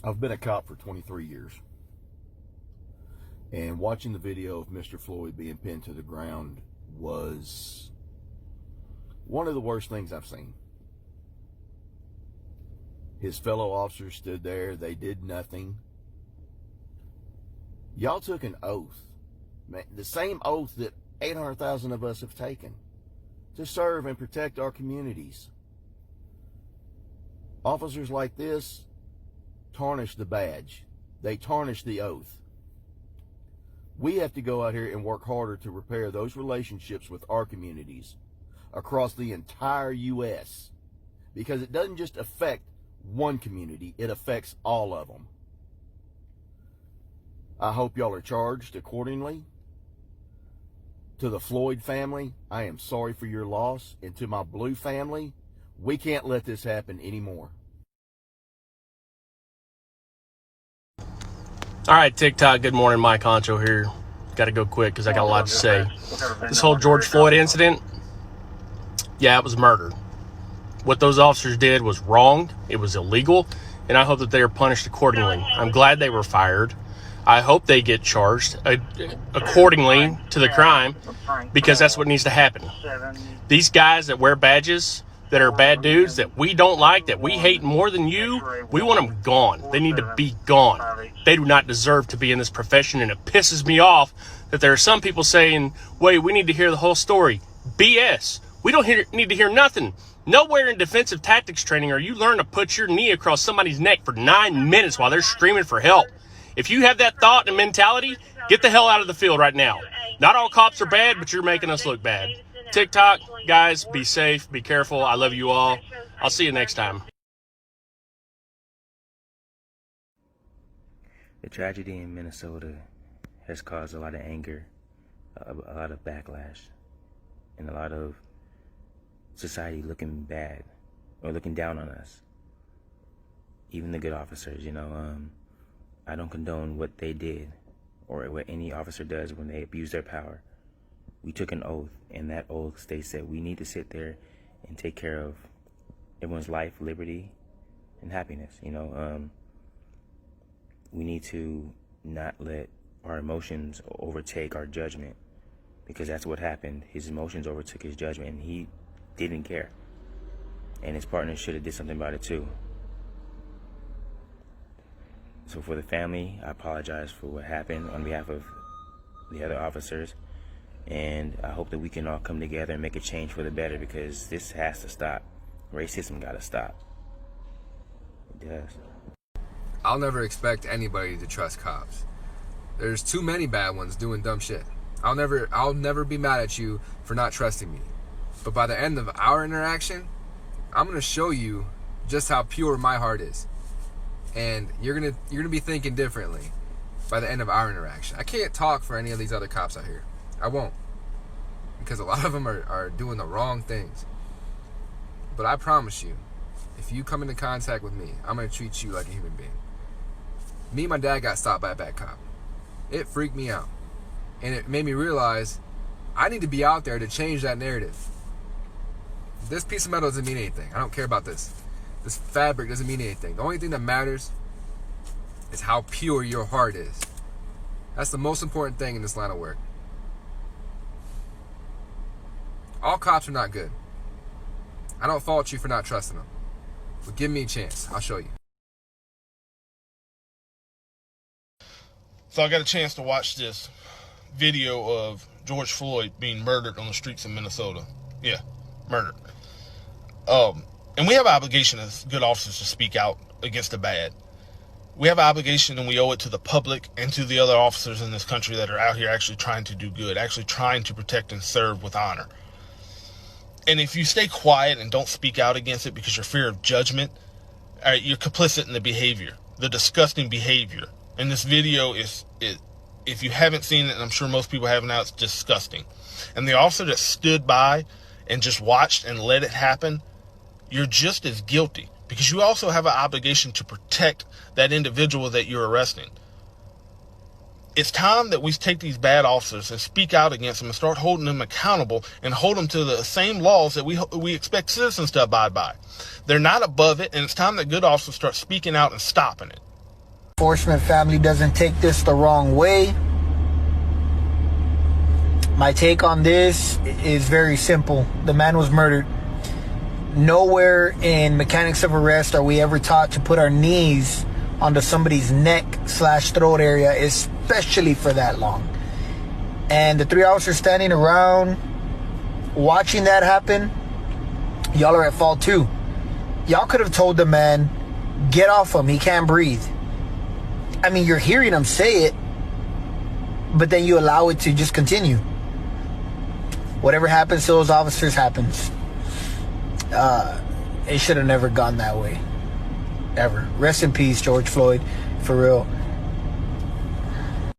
I've been a cop for 23 years, and watching the video of Mr. Floyd being pinned to the ground was one of the worst things I've seen. His fellow officers stood there. They did nothing. Y'all took an oath, man, the same oath that 800,000 of us have taken to serve and protect our communities. Officers like this tarnish the badge. They tarnish the oath. We have to go out here and work harder to repair those relationships with our communities across the entire U.S. because it doesn't just affect one community, it affects all of them. I hope y'all are charged accordingly. To the Floyd family, I am sorry for your loss. And to my Blue family, we can't let this happen anymore. All right, TikTok, good morning. Mike Honcho here. Got to go quick because I got a lot to say. This whole George Floyd incident, yeah, it was murder. What those officers did was wrong. It was illegal, and I hope that they are punished accordingly. I'm glad they were fired. I hope they get charged accordingly to the crime because that's what needs to happen. These guys that wear badges that are bad dudes that we don't like, that we hate more than you, we want them gone. They need to be gone. They do not deserve to be in this profession, and it pisses me off that there are some people saying, wait, we need to hear the whole story. BS. We don't need to hear nothing. Nowhere in defensive tactics training are you learn to put your knee across somebody's neck for 9 minutes while they're screaming for help. If you have that thought and mentality, get the hell out of the field right now. Not all cops are bad, but you're making us look bad. TikTok, guys, be safe, be careful. I love you all. I'll see you next time. The tragedy in Minnesota has caused a lot of anger, a lot of backlash, and a lot of society looking bad or looking down on us. Even the good officers, I don't condone what they did or what any officer does when they abuse their power. We took an oath, and that oath states that we need to sit there and take care of everyone's life, liberty, and happiness. We need to not let our emotions overtake our judgment, because that's what happened. His emotions overtook his judgment, and he didn't care. And his partner should have did something about it too. So for the family, I apologize for what happened on behalf of the other officers. And I hope that we can all come together and make a change for the better, because this has to stop. Racism gotta stop. It does. I'll never expect anybody to trust cops. There's too many bad ones doing dumb shit. I'll never be mad at you for not trusting me. But by the end of our interaction, I'm gonna show you just how pure my heart is. And you're gonna be thinking differently by the end of our interaction. I can't talk for any of these other cops out here. I won't, because a lot of them are doing the wrong things. But I promise you, if you come into contact with me, I'm going to treat you like a human being. Me and my dad got stopped by a bad cop. It freaked me out. And it made me realize I need to be out there to change that narrative. This piece of metal doesn't mean anything. I don't care about this. This fabric doesn't mean anything. The only thing that matters is how pure your heart is. That's the most important thing in this line of work. All cops are not good. I don't fault you for not trusting them. But give me a chance. I'll show you. So I got a chance to watch this video of George Floyd being murdered on the streets of Minnesota. Yeah, murdered. And we have an obligation as good officers to speak out against the bad. We have an obligation, and we owe it to the public and to the other officers in this country that are out here actually trying to do good, actually trying to protect and serve with honor. And if you stay quiet and don't speak out against it because you're fear of judgment, you're complicit in the behavior, the disgusting behavior. And this video is, if you haven't seen it, and I'm sure most people haven't now, it's disgusting. And the officer that stood by and just watched and let it happen, you're just as guilty, because you also have an obligation to protect that individual that you're arresting. It's time that we take these bad officers and speak out against them and start holding them accountable and hold them to the same laws that we expect citizens to abide by. They're not above it, and it's time that good officers start speaking out and stopping it. enforcement family doesn't take this the wrong way. My take on this is very simple. The man was murdered. Nowhere in mechanics of arrest are we ever taught to put our knees onto somebody's neck/throat area, especially for that long. And the 3 officers standing around watching that happen, y'all are at fault too. Y'all could have told the man, get off him, he can't breathe. I mean, you're hearing him say it, but then you allow it to just continue. Whatever happens to those officers happens. It should have never gone that way. Ever. Rest in peace, George Floyd. For real.